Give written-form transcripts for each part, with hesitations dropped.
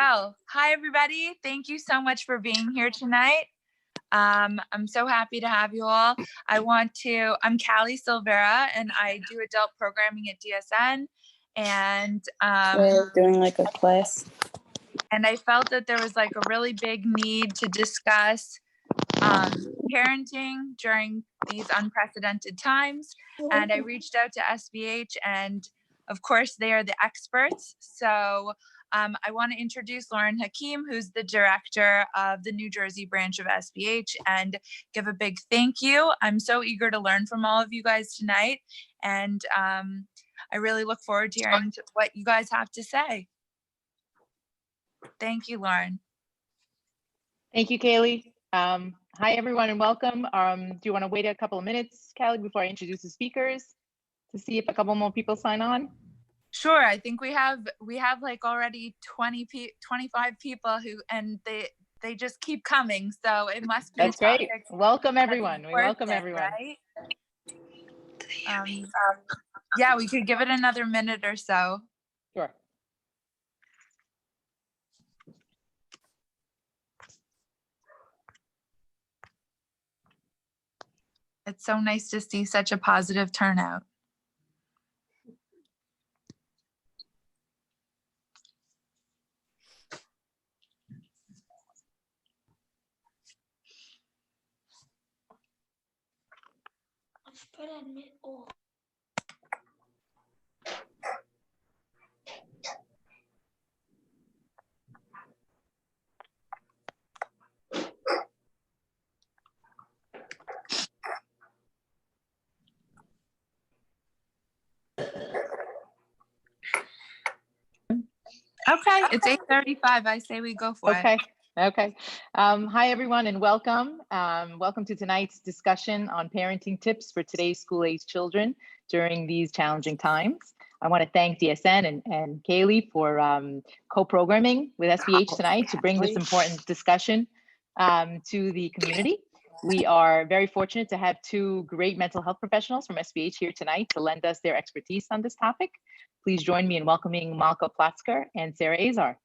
Well, hi everybody. Thank you so much for being here tonight. I'm so happy to have you all. I'm Callie Silvera and I do adult programming at DSN. And we're doing like a class. And I felt that there was like a really big need to discuss parenting during these unprecedented times. And I reached out to SVH, and of course they are the experts. So I want to introduce Lauren Hakim, who's the director of the New Jersey branch of SVH, and give a big thank you. I'm so eager to learn from all of you guys tonight. And I really look forward to hearing what you guys have to say. Thank you, Lauren. Thank you, Kaylee. Hi, everyone, and welcome. Do you want to wait a couple of minutes, Callie, before I introduce the speakers to see if a couple more people sign on? Sure. I think we have like already 25 people and they just keep coming. So it must be. That's great. Welcome, everyone. We welcome everyone. Right? Yeah, we could give it another minute or so. Sure. It's so nice to see such a positive turnout. Okay, it's 8:35. I say we go for it. Okay. Hi, everyone, and welcome. Welcome to tonight's discussion on parenting tips for today's school-age children during these challenging times. I want to thank DSN and Kaylee for co-programming with SVH tonight to bring this important discussion to the community. We are very fortunate to have two great mental health professionals from SVH here tonight to lend us their expertise on this topic. Please join me in welcoming Malki Plotzker and Sarah Azar.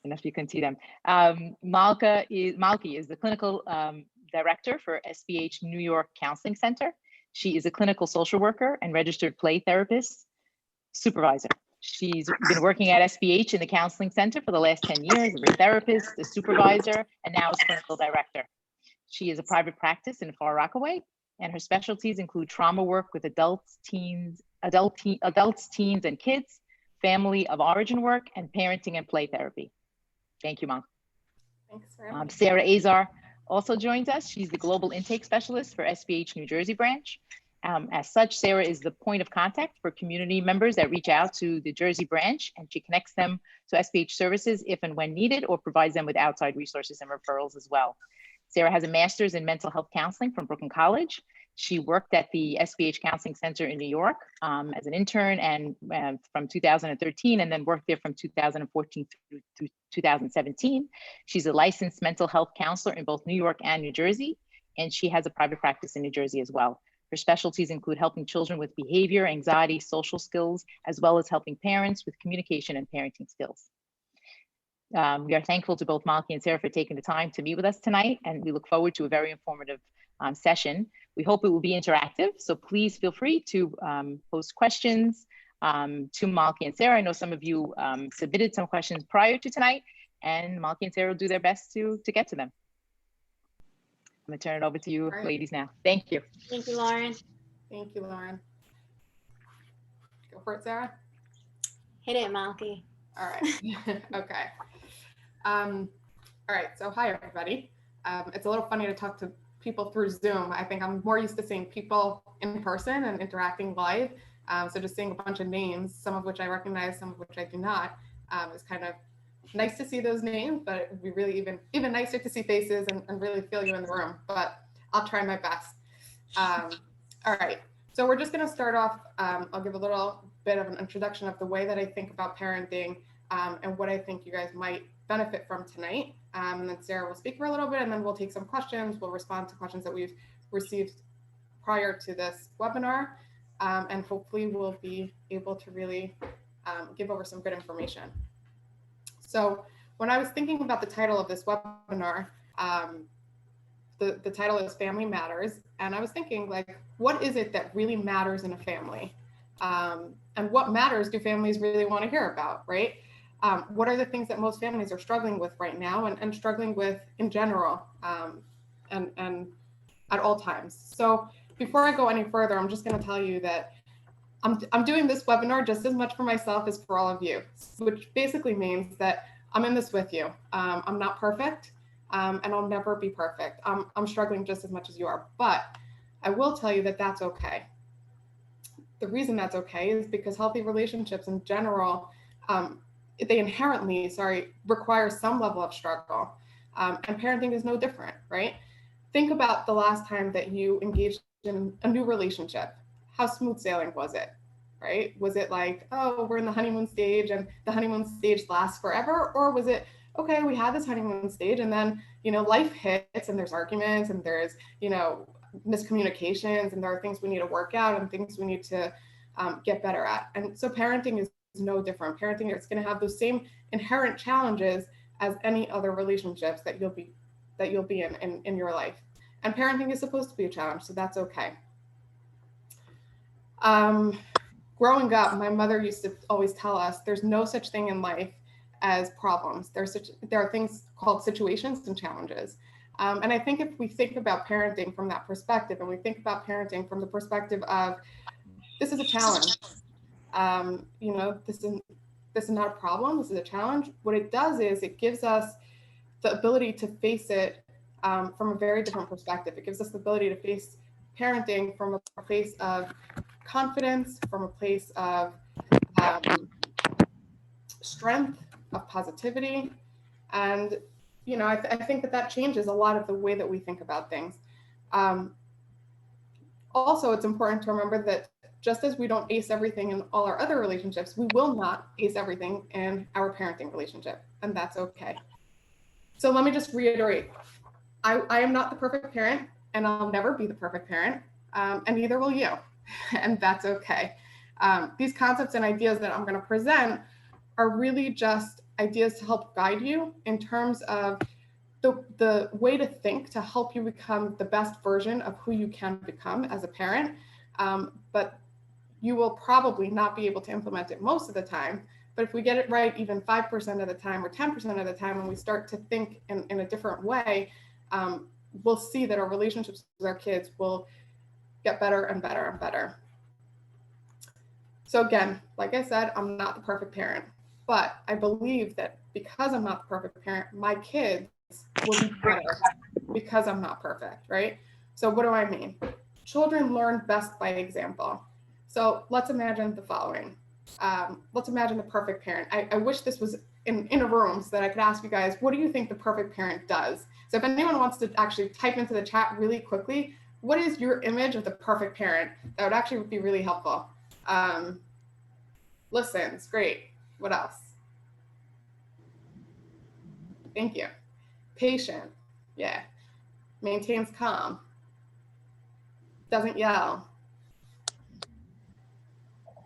And if you can see them. Malki is the clinical director for SVH New York Counseling Center. She is a clinical social worker and registered play therapist supervisor. She's been working at SVH in the counseling center for the last 10 years as a therapist, a supervisor, and now as clinical director. She is a private practice in Far Rockaway, and her specialties include trauma work with adults, teens, and kids, family of origin work, and parenting and play therapy. Thank you, Mom. Thanks very much. Sarah Azar also joins us. She's the global intake specialist for SVH New Jersey branch. As such, Sarah is the point of contact for community members that reach out to the Jersey branch, and she connects them to SVH services if and when needed, or provides them with outside resources and referrals as well. Sarah has a master's in mental health counseling from Brooklyn College. She worked at the SVH Counseling Center in New York as an intern and from 2013, and then worked there from 2014 through 2017. She's a licensed mental health counselor in both New York and New Jersey, and she has a private practice in New Jersey as well. Her specialties include helping children with behavior, anxiety, social skills, as well as helping parents with communication and parenting skills. We are thankful to both Malki and Sarah for taking the time to meet with us tonight, and we look forward to a very informative session. We hope it will be interactive, so please feel free to post questions to Malki and Sarah. I know some of you submitted some questions prior to tonight, and Malki and Sarah will do their best to get to them. I'm gonna turn it over to you ladies now. Thank you. Thank you, Lauren. Thank you, Lauren. Go for it, Sarah. Hit it, Malki. All right. Okay. All right. So hi, everybody. It's a little funny to talk to people through Zoom. I think I'm more used to seeing people in person and interacting live. So just seeing a bunch of names, some of which I recognize, some of which I do not, is kind of nice to see those names, but it would be really even nicer to see faces and really feel you in the room, but I'll try my best. All right. So we're just going to start off. I'll give a little bit of an introduction of the way that I think about parenting and what I think you guys might benefit from tonight. And then Sarah will speak for a little bit, and then we'll take some questions. We'll respond to questions that we've received prior to this webinar. And hopefully we'll be able to really give over some good information. So when I was thinking about the title of this webinar, the title is Family Matters. And I was thinking, like, what is it that really matters in a family? And what matters do families really want to hear about, right? What are the things that most families are struggling with right now and struggling with in general and at all times? So before I go any further, I'm just going to tell you that I'm doing this webinar just as much for myself as for all of you, which basically means that I'm in this with you. I'm not perfect, and I'll never be perfect. I'm struggling just as much as you are, but I will tell you that that's okay. The reason that's okay is because healthy relationships in general, they inherently, require some level of struggle, and parenting is no different, right? Think about the last time that you engaged in a new relationship. How smooth sailing was it, right? Was it like, oh, we're in the honeymoon stage and the honeymoon stage lasts forever? Or was it, okay, we had this honeymoon stage and then, life hits and there's arguments and there's, miscommunications and there are things we need to work out and things we need to get better at. And so parenting is no different. Parenting is going to have those same inherent challenges as any other relationships that you'll be in your life. And parenting is supposed to be a challenge, so that's okay. Growing up, my mother used to always tell us there's no such thing in life as problems. There are things called situations and challenges. And I think if we think about parenting from that perspective, and we think about parenting from the perspective of this is a challenge, this is not a problem, this is a challenge. What it does is it gives us the ability to face it from a very different perspective. It gives us the ability to face parenting from a place of confidence, from a place of strength, of positivity. And, I think that changes a lot of the way that we think about things. Also, it's important to remember that just as we don't ace everything in all our other relationships, we will not ace everything in our parenting relationship, and that's okay. So let me just reiterate, I am not the perfect parent, and I'll never be the perfect parent, and neither will you, and that's okay. These concepts and ideas that I'm going to present are really just ideas to help guide you in terms of the way to think to help you become the best version of who you can become as a parent. But you will probably not be able to implement it most of the time. But if we get it right even 5% of the time or 10% of the time, when we start to think in a different way, we'll see that our relationships with our kids will get better and better and better. So again, like I said, I'm not the perfect parent, but I believe that because I'm not the perfect parent, my kids will be better because I'm not perfect, right? So what do I mean? Children learn best by example. So let's imagine the following. Let's imagine the perfect parent. I wish this was in a room so that I could ask you guys, what do you think the perfect parent does? So if anyone wants to actually type into the chat really quickly, what is your image of the perfect parent? That would actually be really helpful. Listens, great. What else? Thank you. Patient, yeah. Maintains calm. Doesn't yell.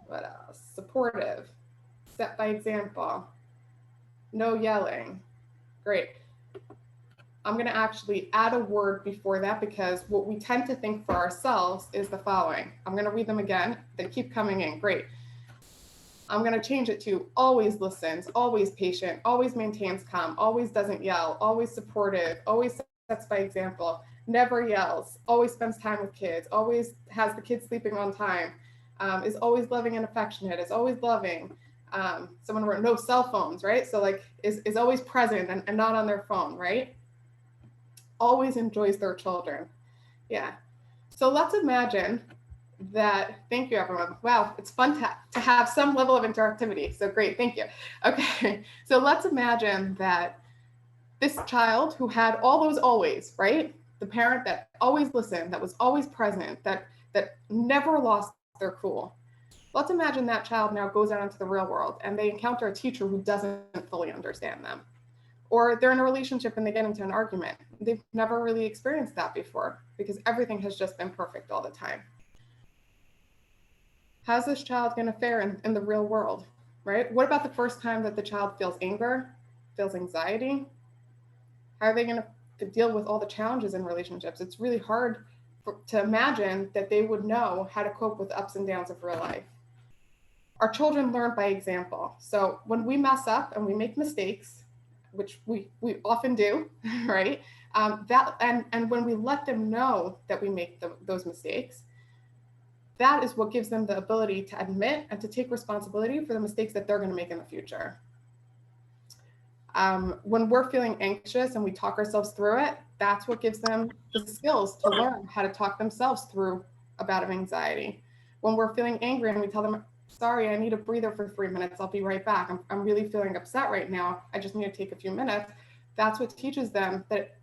What else? Supportive. Set by example. No yelling. Great. I'm going to actually add a word before that because what we tend to think for ourselves is the following. I'm going to read them again. They keep coming in. Great. I'm going to change it to always listens, always patient, always maintains calm, always doesn't yell, always supportive, always sets by example, never yells, always spends time with kids, always has the kids sleeping on time, is always loving and affectionate, is always loving. Someone wrote no cell phones, right? So like is always present and not on their phone, right? Always enjoys their children. Yeah. So let's imagine that, thank you everyone. Wow, it's fun to have some level of interactivity. So great, thank you. Okay, so let's imagine that this child who had all those always, right? The parent that always listened, that was always present, that never lost their cool. Let's imagine that child now goes out into the real world and they encounter a teacher who doesn't fully understand them. Or they're in a relationship and they get into an argument. They've never really experienced that before because everything has just been perfect all the time. How's this child going to fare in the real world, right? What about the first time that the child feels anger, feels anxiety, how are they going to deal with all the challenges in relationships? It's really hard to imagine that they would know how to cope with ups and downs of real life. Our children learn by example. So when we mess up and we make mistakes, which we often do, right? And when we let them know that we make those mistakes, that is what gives them the ability to admit and to take responsibility for the mistakes that they're going to make in the future. When we're feeling anxious and we talk ourselves through it, that's what gives them the skills to learn how to talk themselves through a bout of anxiety. When we're feeling angry and we tell them, sorry, I need a breather for 3 minutes, I'll be right back. I'm really feeling upset right now. I just need to take a few minutes. That's what teaches them that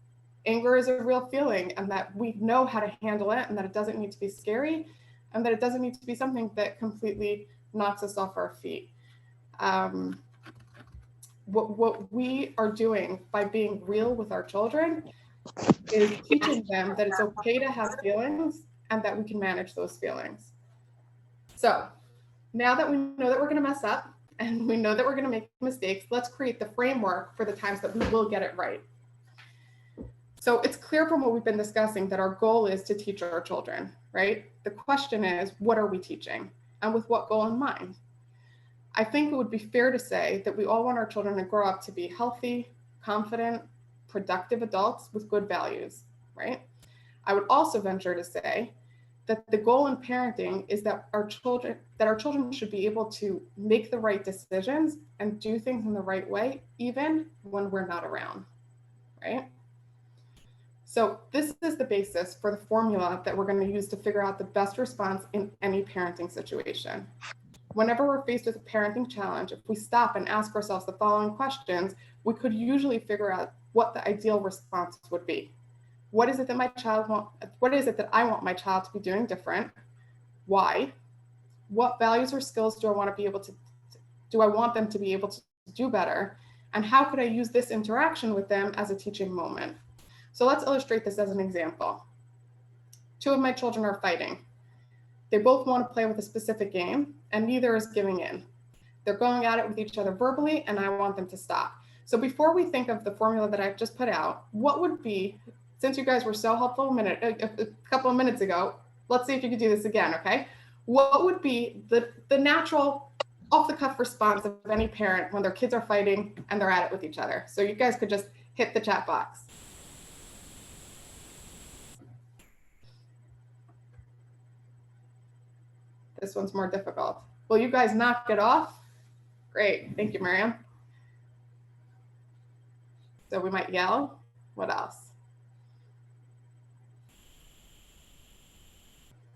anger is a real feeling and that we know how to handle it and that it doesn't need to be scary and that it doesn't need to be something that completely knocks us off our feet. What we are doing by being real with our children is teaching them that it's okay to have feelings and that we can manage those feelings. So now that we know that we're going to mess up and we know that we're going to make mistakes, let's create the framework for the times that we will get it right. So it's clear from what we've been discussing that our goal is to teach our children, right? The question is, what are we teaching and with what goal in mind? I think it would be fair to say that we all want our children to grow up to be healthy, confident, productive adults with good values, right? I would also venture to say that the goal in parenting is that our children should be able to make the right decisions and do things in the right way, even when we're not around, right? So this is the basis for the formula that we're going to use to figure out the best response in any parenting situation. Whenever we're faced with a parenting challenge, if we stop and ask ourselves the following questions, we could usually figure out what the ideal response would be. What is it that my child what is it that I want my child to be doing different? Why? What values or skills do I want them to be able to do better? And how could I use this interaction with them as a teaching moment? So let's illustrate this as an example. Two of my children are fighting. They both want to play with a specific game and neither is giving in. They're going at it with each other verbally and I want them to stop. So before we think of the formula that I've just put out, what would be, since you guys were so helpful a couple of minutes ago, let's see if you could do this again, okay? What would be the natural off-the-cuff response of any parent when their kids are fighting and they're at it with each other? So you guys could just hit the chat box. This one's more difficult. Will you guys knock it off? Great, thank you, Miriam. So we might yell. What else?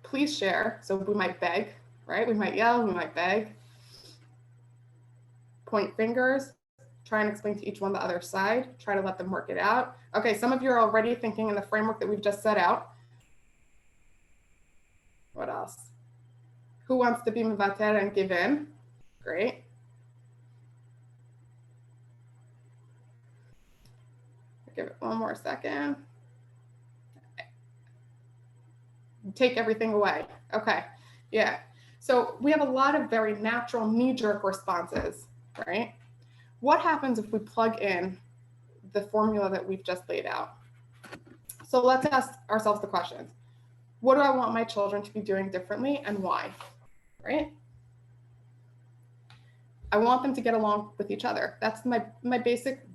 Please share. So we might beg, right? We might yell, we might beg. Point fingers, try and explain to each one the other side, try to let them work it out. Okay, some of you are already thinking in the framework that we've just set out. What else? Who wants to be mevater and give in? Great. Give it one more second. Take everything away. Okay, yeah. So we have a lot of very natural knee-jerk responses, right? What happens if we plug in the formula that we've just laid out? So let's ask ourselves the questions. What do I want my children to be doing differently and why, right? I want them to get along with each other. That's my basic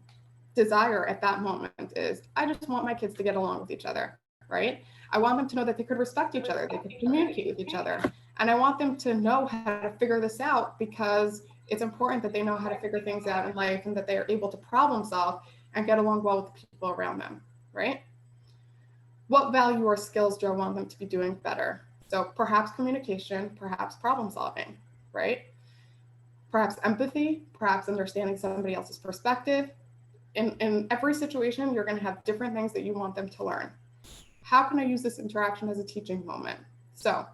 desire at that moment is I just want my kids to get along with each other, right? I want them to know that they could respect each other, they could communicate with each other. And I want them to know how to figure this out because it's important that they know how to figure things out in life and that they are able to problem solve and get along well with the people around them, right? What value or skills do I want them to be doing better? So perhaps communication, perhaps problem solving, right? Perhaps empathy, perhaps understanding somebody else's perspective. In every situation, you're going to have different things that you want them to learn. How can I use this interaction as a teaching moment? So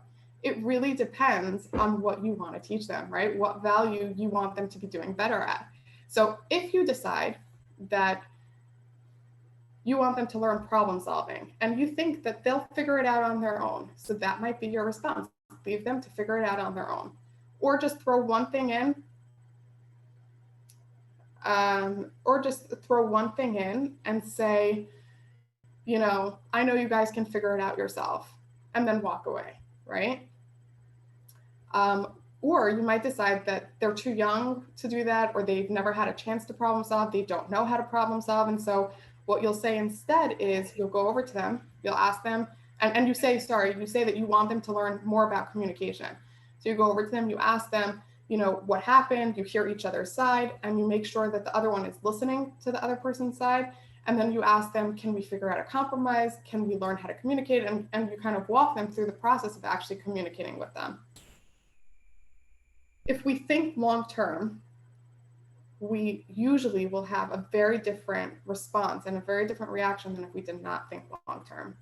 it really depends on what you want to teach them, right? What value you want them to be doing better at. So if you decide that you want them to learn problem solving and you think that they'll figure it out on their own, so that might be your response. Leave them to figure it out on their own. Or just throw one thing in. or just throw one thing in and say, you know, I know you guys can figure it out yourself, and then walk away, right? Or you might decide that they're too young to do that, or they've never had a chance to problem solve, they don't know how to problem solve. And so what you'll say instead is you'll go over to them, you'll ask them, and you say that you want them to learn more about communication. So you go over to them, you ask them, you know, what happened, you hear each other's side, and you make sure that the other one is listening to the other person's side. And then you ask them, can we figure out a compromise? Can we learn how to communicate? And you kind of walk them through the process of actually communicating with them. If we think long-term, we usually will have a very different response and a very different reaction than if we did not think long-term.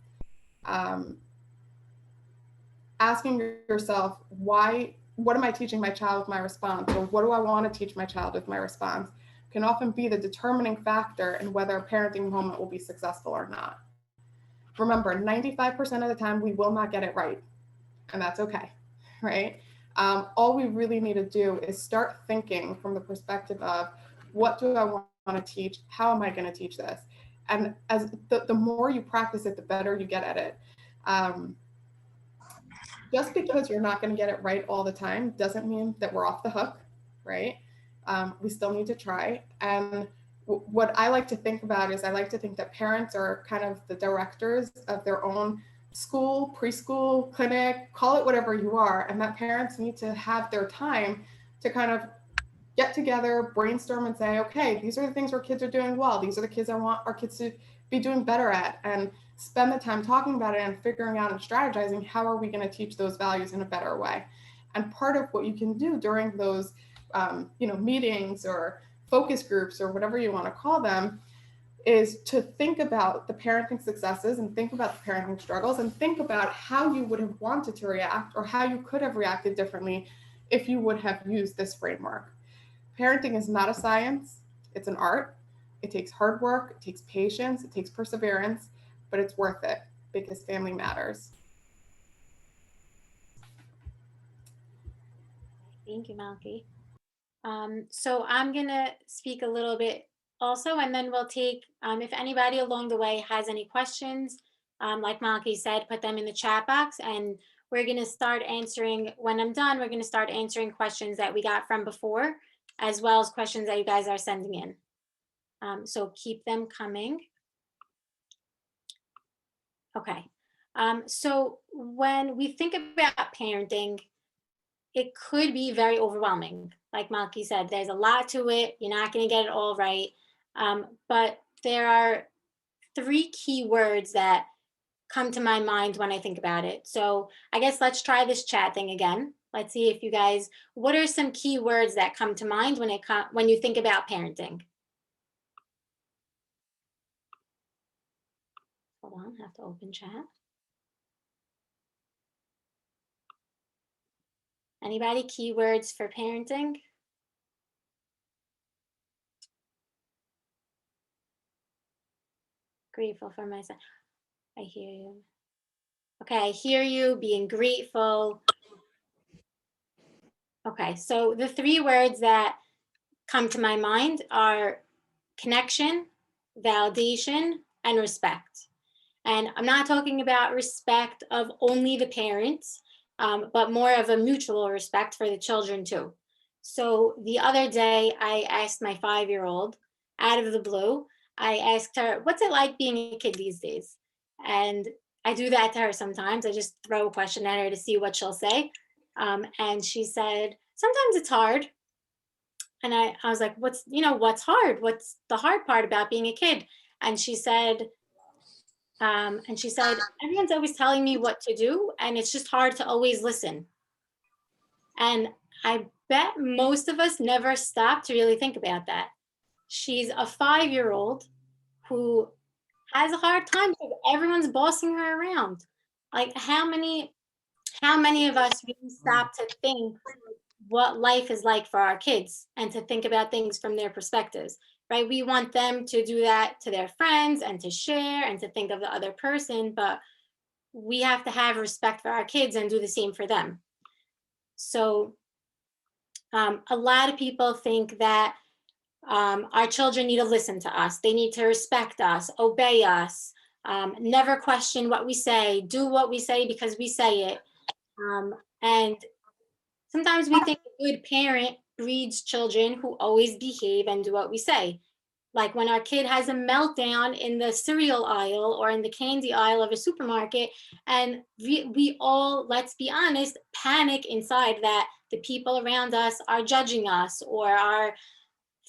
Asking yourself, what am I teaching my child with my response? Or what do I want to teach my child with my response? Can often be the determining factor in whether a parenting moment will be successful or not. Remember, 95% of the time we will not get it right, and that's okay, right? All we really need to do is start thinking from the perspective of, what do I want to teach? How am I going to teach this? And as the more you practice it, the better you get at it. Just because you're not going to get it right all the time doesn't mean that we're off the hook, right? We still need to try. And what I like to think about is, I like to think that parents are kind of the directors of their own school, preschool, clinic, call it whatever you are, and that parents need to have their time to kind of get together, brainstorm, and say, okay, these are the things our kids are doing well. These are the kids I want our kids to be doing better at, and spend the time talking about it and figuring out and strategizing how are we going to teach those values in a better way. And part of what you can do during those meetings or focus groups or whatever you want to call them is to think about the parenting successes and think about the parenting struggles and think about how you would have wanted to react or how you could have reacted differently if you would have used this framework. Parenting is not a science, it's an art. It takes hard work, it takes patience, it takes perseverance, but it's worth it because family matters. Thank you, Malki. So I'm gonna speak a little bit also, and then we'll take, if anybody along the way has any questions, like Malki said, put them in the chat box, and we're gonna start answering, when I'm done, we're gonna start answering questions that we got from before, as well as questions that you guys are sending in. So keep them coming. Okay, so when we think about parenting, it could be very overwhelming. Like Malki said, there's a lot to it. You're not going to get it all right. But there are 3 key words that come to my mind when I think about it. So I guess let's try this chat thing again. Let's see if you guys, what are some key words that come to mind when you think about parenting? Hold on, I have to open chat. Anybody keywords for parenting? Grateful for my son. I hear you. Okay, I hear you, being grateful. Okay, so the 3 words that come to my mind are connection, validation, and respect. And I'm not talking about respect of only the parents, but more of a mutual respect for the children too. So the other day, I asked my 5-year-old, out of the blue, I asked her, what's it like being a kid these days? And I do that to her sometimes. I just throw a question at her to see what she'll say. And she said, sometimes it's hard. And I was like, what's hard? What's the hard part about being a kid? And she said, everyone's always telling me what to do, and it's just hard to always listen. And I bet most of us never stop to really think about that. She's a 5-year-old who has a hard time because everyone's bossing her around. Like, how many of us really stop to think what life is like for our kids and to think about things from their perspectives, right? We want them to do that to their friends and to share and to think of the other person, but we have to have respect for our kids and do the same for them. So a lot of people think that Our children need to listen to us. They need to respect us, obey us, never question what we say, do what we say because we say it. And sometimes we think a good parent breeds children who always behave and do what we say. Like when our kid has a meltdown in the cereal aisle or in the candy aisle of a supermarket, and we all, let's be honest, panic inside that the people around us are judging us or are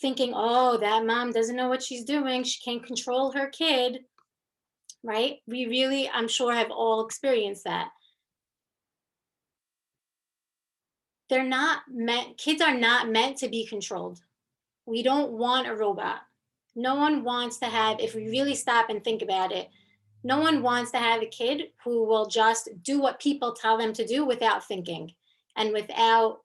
thinking, oh, that mom doesn't know what she's doing. She can't control her kid, right? We really, I'm sure, have all experienced that. They're not meant, kids are not meant to be controlled. We don't want a robot. No one wants to have, if we really stop and think about it, no one wants to have a kid who will just do what people tell them to do without thinking and without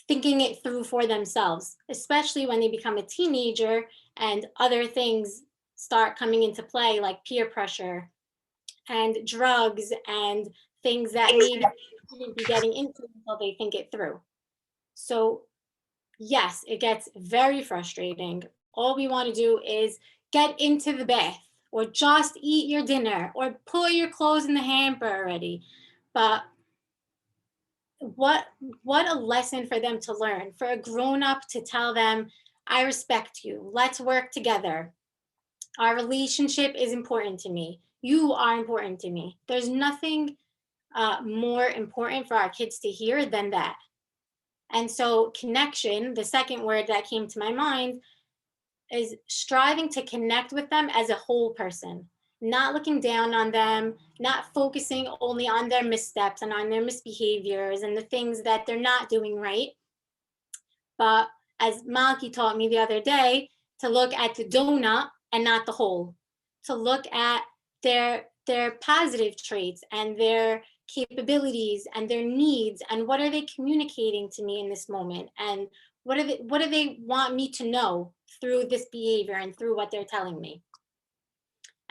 thinking it through for themselves, especially when they become a teenager and other things start coming into play, like peer pressure and drugs and things that maybe they shouldn't be getting into until they think it through. So yes, it gets very frustrating. All we want to do is get into the bath or just eat your dinner or put your clothes in the hamper already. But what a lesson for them to learn, for a grown-up to tell them, I respect you, let's work together. Our relationship is important to me. You are important to me. There's nothing more important for our kids to hear than that. And so connection, the second word that came to my mind, is striving to connect with them as a whole person, not looking down on them, not focusing only on their missteps and on their misbehaviors and the things that they're not doing right. But as Malki taught me the other day, to look at the donut and not the whole, to look at their positive traits and their capabilities and their needs and what are they communicating to me in this moment and what do they want me to know through this behavior and through what they're telling me.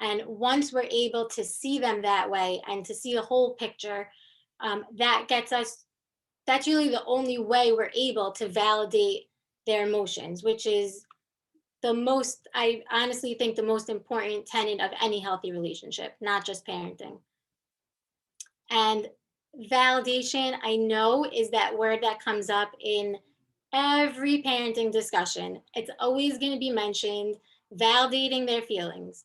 And once we're able to see them that way and to see the whole picture, that gets us, that's really the only way we're able to validate their emotions, which is the most, I honestly think the most important tenet of any healthy relationship, not just parenting. And validation, I know, is that word that comes up in every parenting discussion. It's always going to be mentioned, validating their feelings.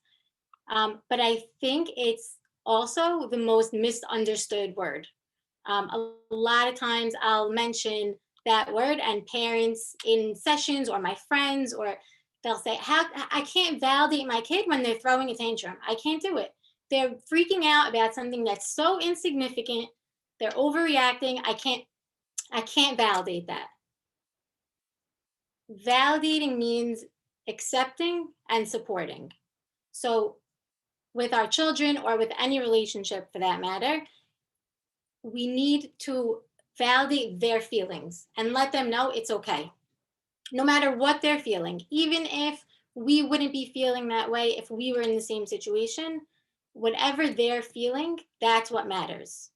But I think it's also the most misunderstood word. A lot of times I'll mention that word and parents in sessions or my friends, or they'll say, "How I can't validate my kid when they're throwing a tantrum. I can't do it. They're freaking out about something that's so insignificant. They're overreacting. I can't validate that." Validating means accepting and supporting. So with our children or with any relationship for that matter, we need to validate their feelings and let them know it's okay. No matter what they're feeling, even if we wouldn't be feeling that way if we were in the same situation, whatever they're feeling, that's what matters.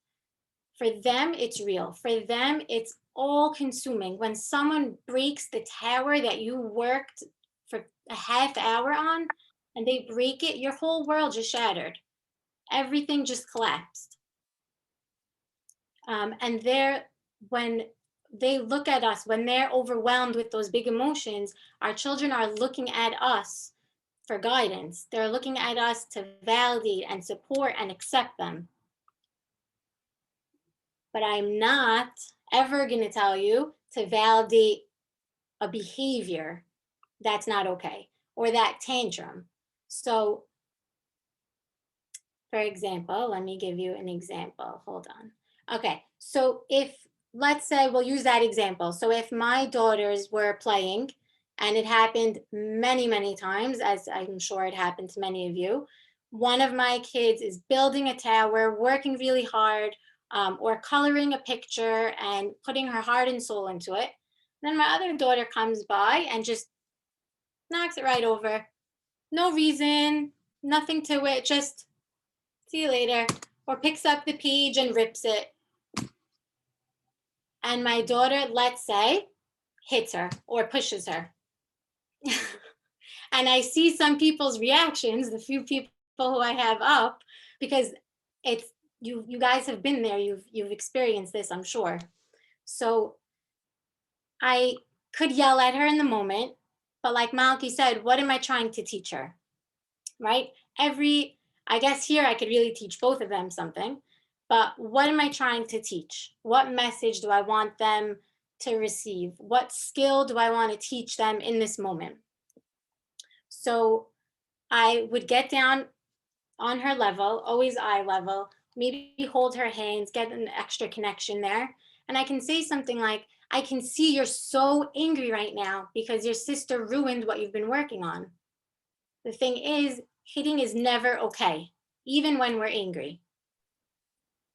For them, it's real. For them, it's all consuming. When someone breaks the tower that you worked for a half hour on and they break it, your whole world just shattered. Everything just collapsed. And when they look at us, when they're overwhelmed with those big emotions, our children are looking at us for guidance. They're looking at us to validate and support and accept them. But I'm not ever going to tell you to validate a behavior that's not okay or that tantrum. So, for example, let me give you an example. Hold on. Okay, so if, let's say, we'll use that example. So if my daughters were playing, and it happened many, many times, as I'm sure it happened to many of you, one of my kids is building a tower, working really hard, or coloring a picture and putting her heart and soul into it. Then my other daughter comes by and just knocks it right over. No reason, nothing to it, just see you later, or picks up the page and rips it. And my daughter, let's say, hits her or pushes her. And I see some people's reactions, the few people who I have up, because it's you guys have been there, you've experienced this, I'm sure. So I could yell at her in the moment, but like Malki said, what am I trying to teach her? Right? I guess here I could really teach both of them something, but what am I trying to teach? What message do I want them to receive? What skill do I want to teach them in this moment? So I would get down on her level, always eye level, maybe hold her hands, get an extra connection there. And I can say something like, I can see you're so angry right now because your sister ruined what you've been working on. The thing is, hitting is never okay, even when we're angry.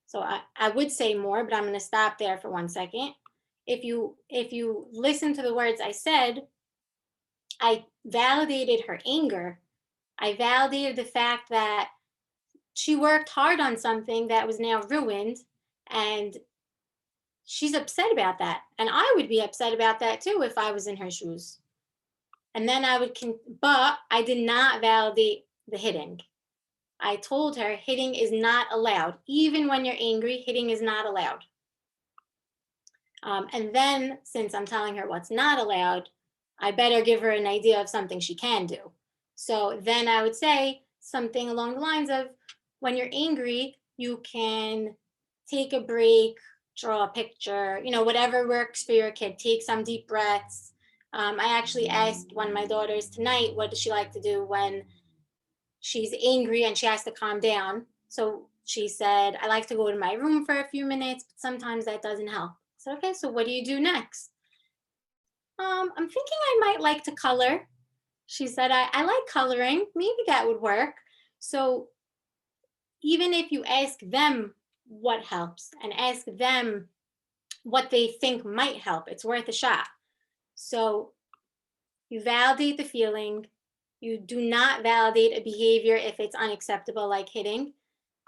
So I would say more, but I'm going to stop there for 1 second. If you listen to the words I said, I validated her anger. I validated the fact that she worked hard on something that was now ruined, and she's upset about that. And I would be upset about that too if I was in her shoes. And then but I did not validate the hitting. I told her hitting is not allowed. Even when you're angry, hitting is not allowed. And then, since I'm telling her what's not allowed, I better give her an idea of something she can do. So then I would say something along the lines of, when you're angry, you can take a break, draw a picture, whatever works for your kid. Take some deep breaths. I actually asked one of my daughters tonight, what does she like to do when she's angry and she has to calm down? So she said, I like to go to my room for a few minutes, but sometimes that doesn't help. So, okay, so what do you do next? I'm thinking I might like to color. She said, I like coloring. Maybe that would work. So even if you ask them what helps and ask them what they think might help, it's worth a shot. So you validate the feeling. You do not validate a behavior if it's unacceptable, like hitting.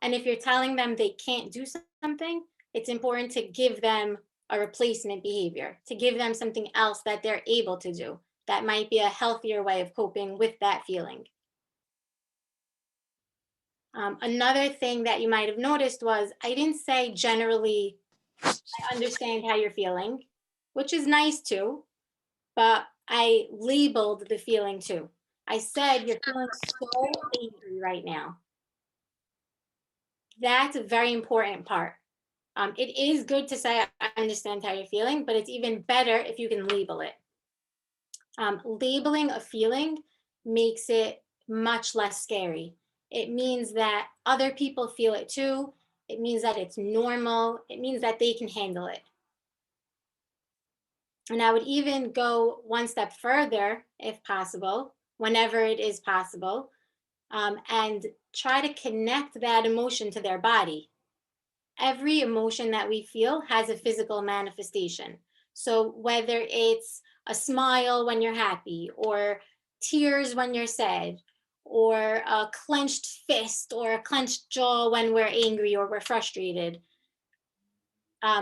And if you're telling them they can't do something, it's important to give them a replacement behavior, to give them something else that they're able to do. That might be a healthier way of coping with that feeling. Another thing that you might have noticed was I didn't say generally, I understand how you're feeling, which is nice too, but I labeled the feeling too. I said, you're feeling so angry right now. That's a very important part. It is good to say, I understand how you're feeling, but it's even better if you can label it. Labeling a feeling makes it much less scary. It means that other people feel it too. It means that it's normal. It means that they can handle it. And I would even go one step further, if possible, whenever it is possible, and try to connect that emotion to their body. Every emotion that we feel has a physical manifestation. So whether it's a smile when you're happy, or tears when you're sad, or a clenched fist or a clenched jaw when we're angry or we're frustrated.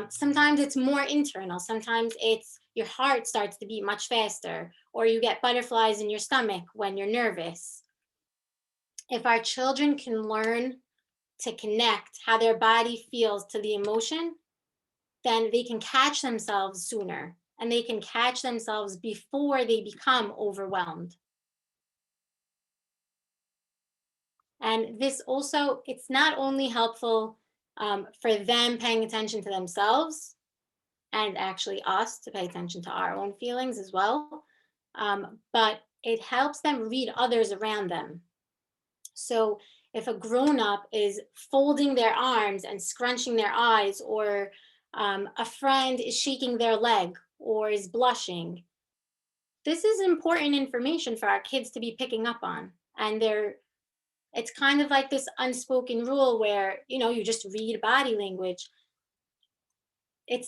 Sometimes it's more internal. Sometimes it's your heart starts to beat much faster, or you get butterflies in your stomach when you're nervous. If our children can learn to connect how their body feels to the emotion, then they can catch themselves sooner, and they can catch themselves before they become overwhelmed. And this also, it's not only helpful for them paying attention to themselves, and actually us to pay attention to our own feelings as well, but it helps them read others around them. So if a grown-up is folding their arms and scrunching their eyes, or a friend is shaking their leg or is blushing, this is important information for our kids to be picking up on. And it's kind of like this unspoken rule where, you just read body language. It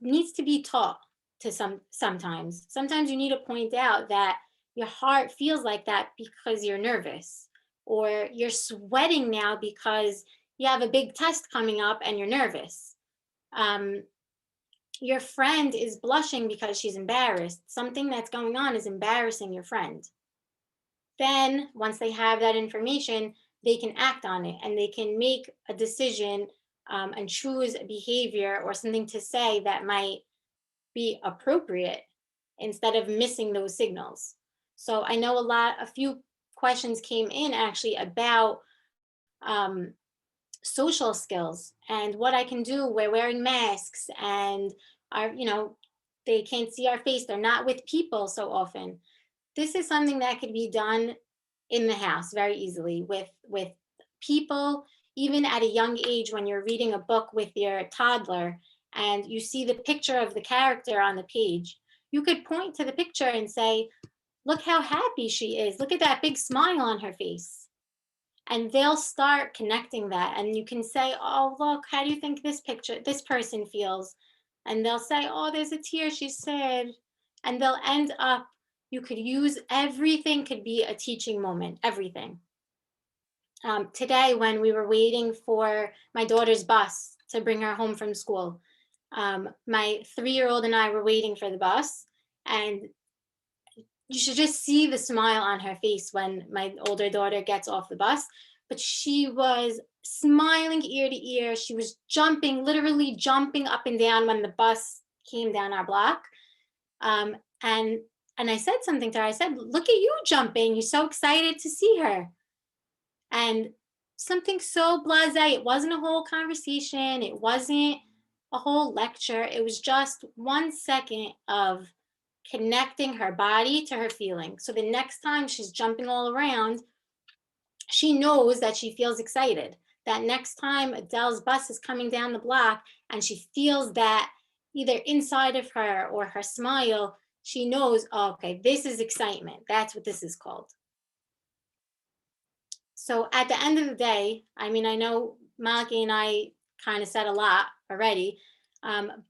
needs to be taught to sometimes. Sometimes you need to point out that your heart feels like that because you're nervous, or you're sweating now because you have a big test coming up and you're nervous. your friend is blushing because she's embarrassed. Something that's going on is embarrassing your friend. Then once they have that information, they can act on it and they can make a decision and choose a behavior or something to say that might be appropriate instead of missing those signals. So I know a few questions came in actually about social skills and what I can do. We're wearing masks and they can't see our face. They're not with people so often. This is something that could be done in the house very easily with people, even at a young age. When you're reading a book with your toddler and you see the picture of the character on the page, you could point to the picture and say, look how happy she is. Look at that big smile on her face. And they'll start connecting that. And you can say, oh, look, how do you think this person feels? And they'll say, oh, there's a tear, she's sad. And they'll end up, you could use everything could be a teaching moment, everything. Today, when we were waiting for my daughter's bus to bring her home from school, my 3-year-old and I were waiting for the bus, and you should just see the smile on her face when my older daughter gets off the bus. But she was smiling ear to ear. She was jumping, literally jumping up and down when the bus came down our block. And I said something to her. I said, look at you jumping. You're so excited to see her. And something so blasé. It wasn't a whole conversation. It wasn't a whole lecture. It was just 1 second of connecting her body to her feeling. So the next time she's jumping all around, she knows that she feels excited. That next time Adele's bus is coming down the block and she feels that either inside of her or her smile, she knows, oh, okay, this is excitement. That's what this is called. So at the end of the day, I mean, I know Malki and I kind of said a lot already,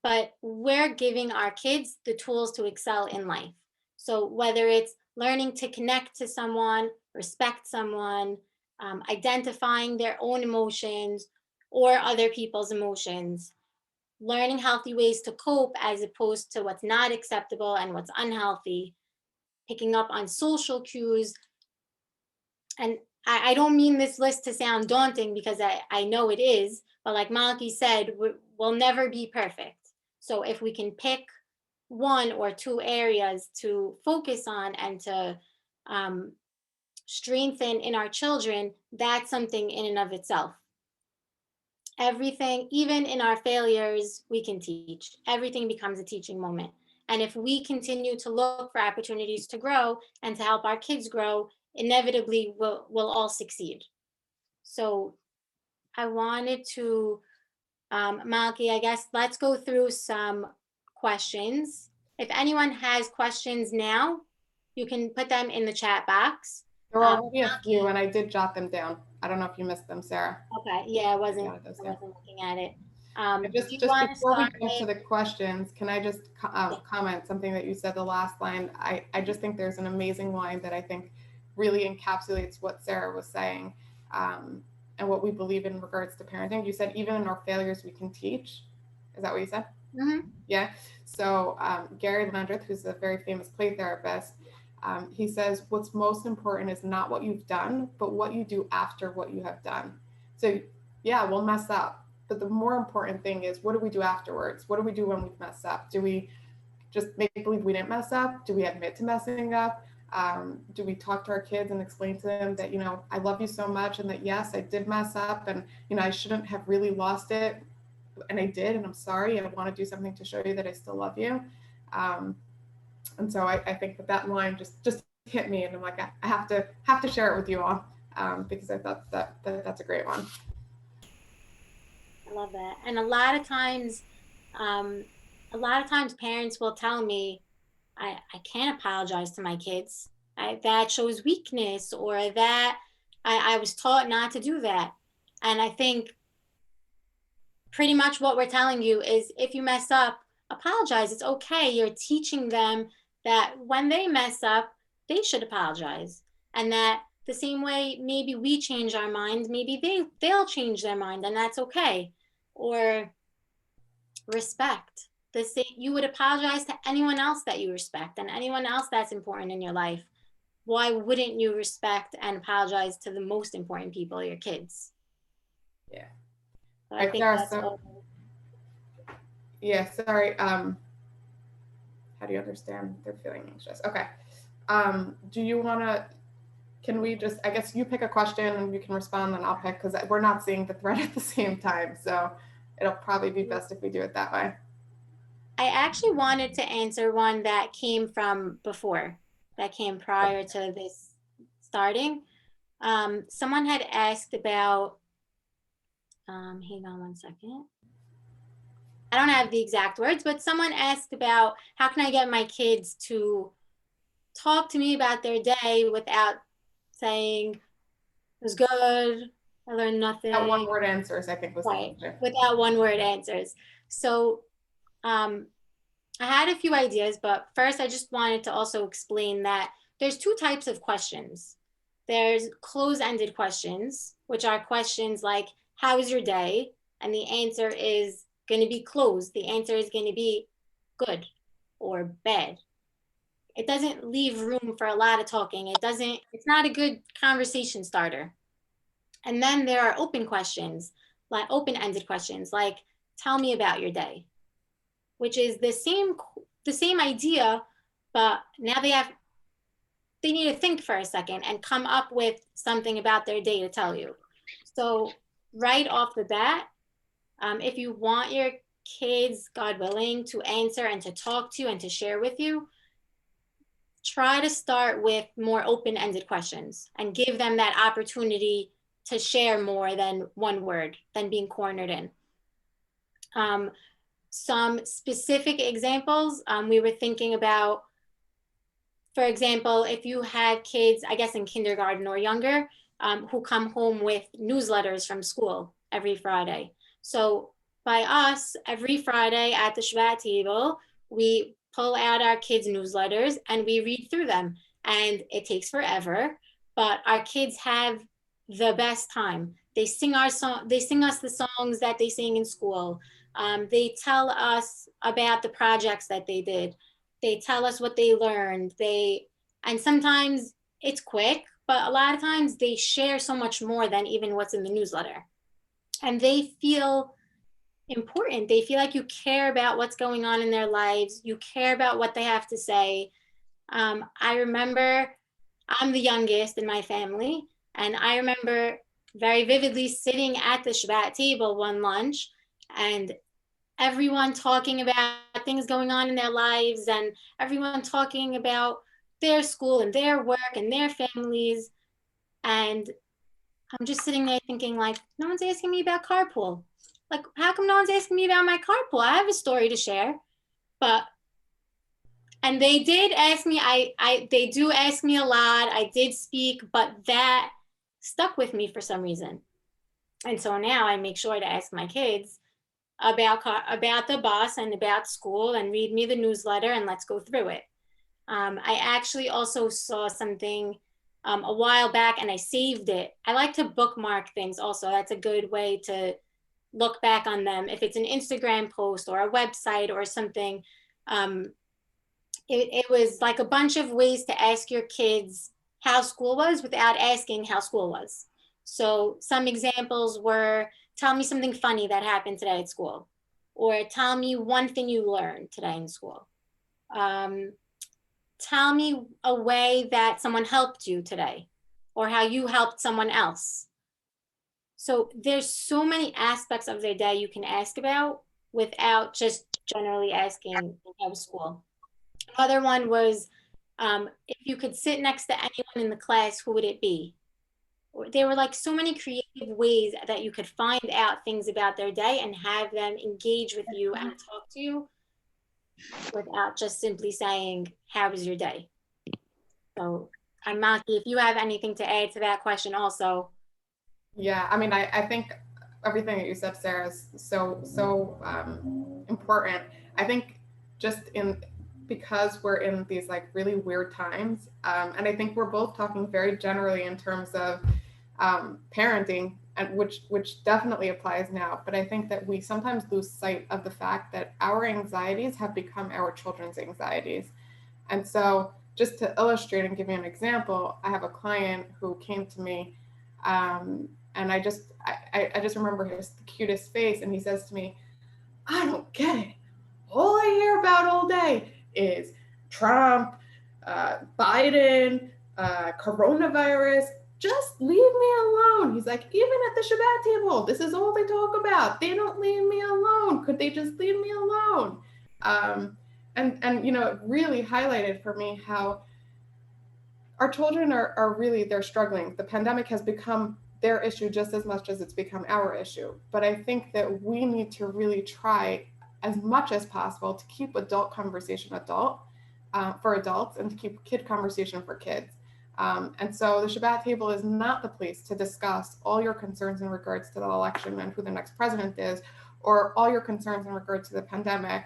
but we're giving our kids the tools to excel in life. So whether it's learning to connect to someone, respect someone, identifying their own emotions or other people's emotions, learning healthy ways to cope as opposed to what's not acceptable and what's unhealthy, picking up on social cues. And I don't mean this list to sound daunting because I know it is, but like Malki said, we'll never be perfect. So if we can pick 1 or 2 areas to focus on and to strengthen in our children, that's something in and of itself. Everything, even in our failures, we can teach. Everything becomes a teaching moment. And if we continue to look for opportunities to grow and to help our kids grow, inevitably we'll all succeed. So I wanted to, Malki, I guess let's go through some questions. If anyone has questions now, you can put them in the chat box. There were already a few, and I did jot them down. I don't know if you missed them, Sarah. Okay, yeah, I wasn't looking at it. Just before we get to the questions, can I just comment something that you said the last line? I just think there's an amazing line that I think really encapsulates what Sarah was saying and what we believe in regards to parenting. You said, even in our failures, we can teach. Is that what you said? Mm-hmm. Yeah. So Gary Landreth, who's a very famous play therapist, he says, what's most important is not what you've done, but what you do after what you have done. So yeah, we'll mess up. But the more important thing is, what do we do afterwards? What do we do when we mess up? Do we just make believe we didn't mess up? Do we admit to messing up? Do we talk to our kids and explain to them that, I love you so much and that, yes, I did mess up and, I shouldn't have really lost it. And I did, and I'm sorry. I want to do something to show you that I still love you. And so I think that line just hit me, and I'm like, I have to share it with you all because I thought that's a great one. I love that. And a lot of times parents will tell me, I can't apologize to my kids. That shows weakness, or that I was taught not to do that. And I think pretty much what we're telling you is, if you mess up, apologize. It's okay. You're teaching them that when they mess up, they should apologize. And that the same way maybe we change our mind, maybe they'll change their mind, and that's okay. Or respect. the same, you would apologize to anyone else that you respect and anyone else that's important in your life. Why wouldn't you respect and apologize to the most important people, your kids? Yeah. So I think that's all. Yeah, sorry. How do you understand they're feeling anxious? Okay. Do you want to, can we just, I guess you pick a question and you can respond, and I'll pick, because we're not seeing the thread at the same time. So it'll probably be best if we do it that way. I actually wanted to answer one that came from before, that came prior to this starting. Someone had asked about, hang on one second. I don't have the exact words, but someone asked about how can I get my kids to talk to me about their day without saying it was good, I learned nothing. That one word answers, I think, was right. the Without one word answers. So I had a few ideas, but first I just wanted to also explain that there's two types of questions. There's close-ended questions, which are questions like, how was your day? And the answer is going to be closed. The answer is going to be good or bad. It doesn't leave room for a lot of talking. It's not a good conversation starter. And then there are open questions, like open-ended questions, like, tell me about your day, which is the same idea, but now they need to think for a second and come up with something about their day to tell you. So right off the bat, if you want your kids, God willing, to answer and to talk to you and to share with you, try to start with more open-ended questions and give them that opportunity to share more than one word, than being cornered in. Some specific examples we were thinking about, for example, if you have kids, I guess in kindergarten or younger, who come home with newsletters from school every Friday. So by us, every Friday at the Shabbat table, we pull out our kids' newsletters and we read through them. And it takes forever, but our kids have the best time. They sing us the songs that they sing in school. They tell us about the projects that they did. They tell us what they learned. And sometimes it's quick, but a lot of times they share so much more than even what's in the newsletter. And they feel important. They feel like you care about what's going on in their lives. You care about what they have to say. I remember, I'm the youngest in my family, and I remember very vividly sitting at the Shabbat table one lunch and everyone talking about things going on in their lives and everyone talking about their school and their work and their families. And I'm just sitting there thinking, like, no one's asking me about carpool. Like, how come no one's asking me about my carpool? I have a story to share. And they did ask me, they do ask me a lot. I did speak, but that stuck with me for some reason. And so now I make sure to ask my kids about the bus and about school and read me the newsletter and let's go through it. I actually also saw something a while back and I saved it. I like to bookmark things also. That's a good way to look back on them. If it's an Instagram post or a website or something, it was like a bunch of ways to ask your kids how school was without asking how school was. So some examples were, tell me something funny that happened today at school, or tell me one thing you learned today in school. Tell me a way that someone helped you today, or how you helped someone else. So there's so many aspects of their day you can ask about without just generally asking how was school. Another one was, if you could sit next to anyone in the class, who would it be? There were like so many creative ways that you could find out things about their day and have them engage with you and talk to you without just simply saying, how was your day? So Malki, if you have anything to add to that question also. Yeah, I mean, I think everything that you said, Sarah, is so important. I think just because we're in these like really weird times, and I think we're both talking very generally in terms of parenting, and which definitely applies now. But I think that we sometimes lose sight of the fact that our anxieties have become our children's anxieties. And so just to illustrate and give you an example, I have a client who came to me, and I just remember his cutest face, and he says to me, "I don't get it. All I hear about all day is Trump, Biden, coronavirus. Just leave me alone." He's like, "Even at the Shabbat table, this is all they talk about. They don't leave me alone. Could they just leave me alone?" And you know, it really highlighted for me how our children are really, they're struggling. The pandemic has become their issue just as much as it's become our issue. But I think that we need to really try as much as possible to keep adult conversation for adults, and to keep kid conversation for kids. And so the Shabbat table is not the place to discuss all your concerns in regards to the election and who the next president is, or all your concerns in regards to the pandemic,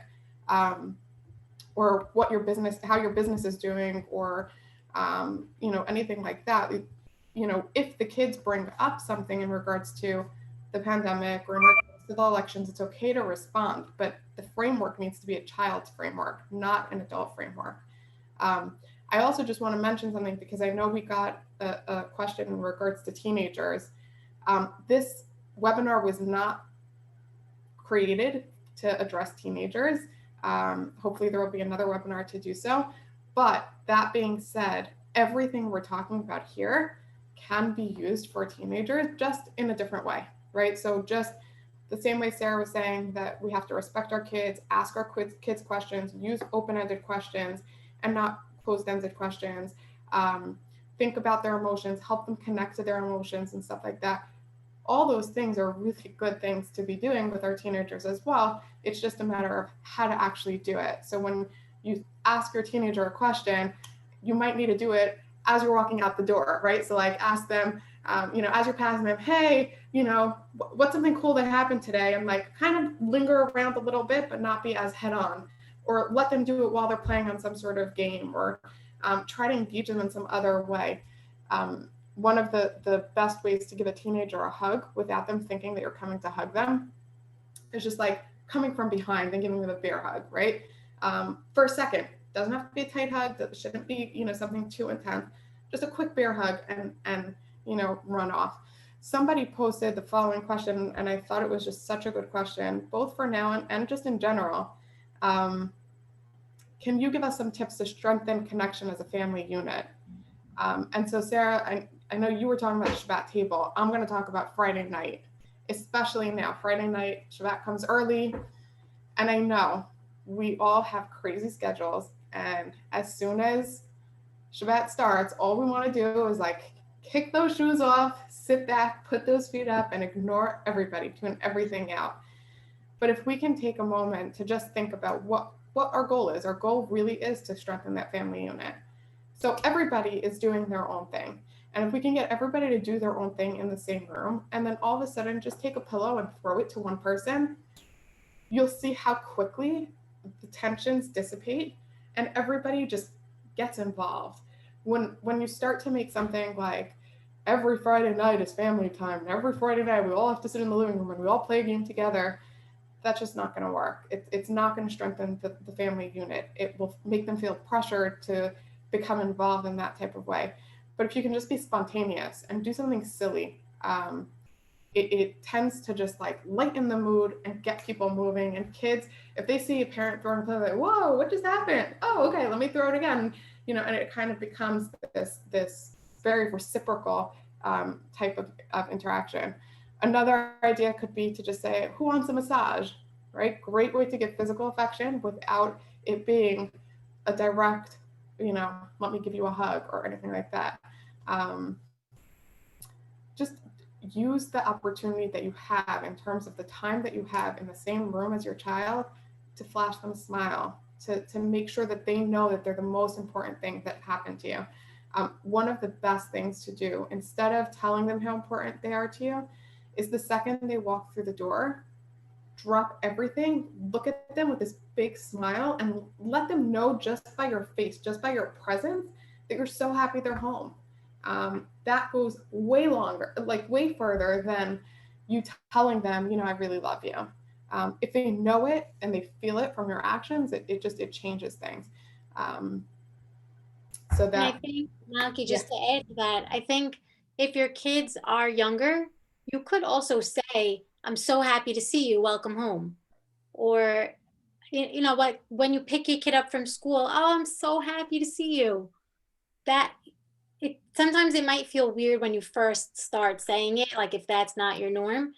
or how your business is doing, or you know, anything like that. You know, if the kids bring up something in regards to the pandemic or in regards to the elections, it's okay to respond, but the framework needs to be a child's framework, not an adult framework. I also just want to mention something, because I know we got a question in regards to teenagers. This webinar was not created to address teenagers. Hopefully there will be another webinar to do so. But that being said, everything we're talking about here can be used for teenagers, just in a different way, right? So just the same way Sarah was saying that we have to respect our kids, ask our kids questions, use open-ended questions and not closed-ended questions, think about their emotions, help them connect to their emotions and stuff like that. All those things are really good things to be doing with our teenagers as well. It's just a matter of how to actually do it. So when you ask your teenager a question, you might need to do it as you're walking out the door, right? So like ask them, you know, as you're passing them, "Hey, you know, what's something cool that happened today?" And like kind of linger around a little bit, but not be as head on, or let them do it while they're playing on some sort of game, or try to engage them in some other way. One of the best ways to give a teenager a hug without them thinking that you're coming to hug them is just like coming from behind and giving them a bear hug, right? For a second. Doesn't have to be a tight hug. That shouldn't be, you know, something too intense. Just a quick bear hug and you know, run off. Somebody posted the following question, and I thought it was just such a good question, both for now and just in general. Can you give us some tips to strengthen connection as a family unit? And so Sarah, I know you were talking about Shabbat table. I'm going to talk about Friday night, especially now. Friday night, Shabbat comes early, and I know we all have crazy schedules. And as soon as Shabbat starts, all we want to do is like kick those shoes off, sit back, put those feet up, and ignore everybody, tune everything out. But if we can take a moment to just think about what our goal is, our goal really is to strengthen that family unit. So everybody is doing their own thing. And if we can get everybody to do their own thing in the same room, and then all of a sudden just take a pillow and throw it to one person, you'll see how quickly the tensions dissipate and everybody just gets involved. When you start to make something like every Friday night is family time, and every Friday night we all have to sit in the living room and we all play a game together, that's just not going to work. It's not going to strengthen the family unit. It will make them feel pressured to become involved in that type of way. But if you can just be spontaneous and do something silly, it tends to just like lighten the mood and get people moving. And kids, if they see a parent throwing something, like, "Whoa, what just happened? Oh, okay, let me throw it again." You know, and it kind of becomes this very reciprocal type of interaction. Another idea could be to just say, "Who wants a massage?" Right? Great way to get physical affection without it being a direct, you know, "Let me give you a hug" or anything like that. Just use the opportunity that you have in terms of the time that you have in the same room as your child to flash them a smile, to make sure that they know that they're the most important thing that happened to you. One of the best things to do, instead of telling them how important they are to you, is the second they walk through the door, drop everything, look at them with this big smile, and let them know just by your face, just by your presence, that you're so happy they're home. That goes way longer, like way further than you telling them, I really love you. If they know it and they feel it from your actions, it changes things. So And I that, think, Malki, just to add to that, I think if your kids are younger, you could also say, I'm so happy to see you, welcome home. Or, you know what, when you pick your kid up from school, oh, I'm so happy to see you. That sometimes it might feel weird when you first start saying it, like if that's not your norm.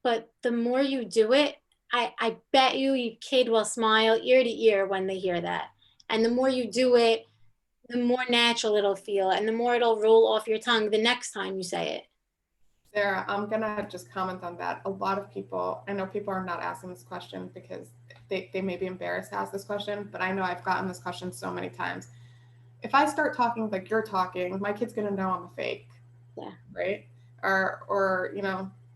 But the more you do it, I bet you your kid will smile ear to ear when they hear that. And the more you do it, the more natural it'll feel and the more it'll roll off your tongue the next time you say it. Sarah, I'm gonna just comment on that. A lot of people, I know people are not asking this question because they may be embarrassed to ask this question, but I know I've gotten this question so many times. If I start talking like you're talking, my kid's gonna know I'm a fake. Yeah. Right? Or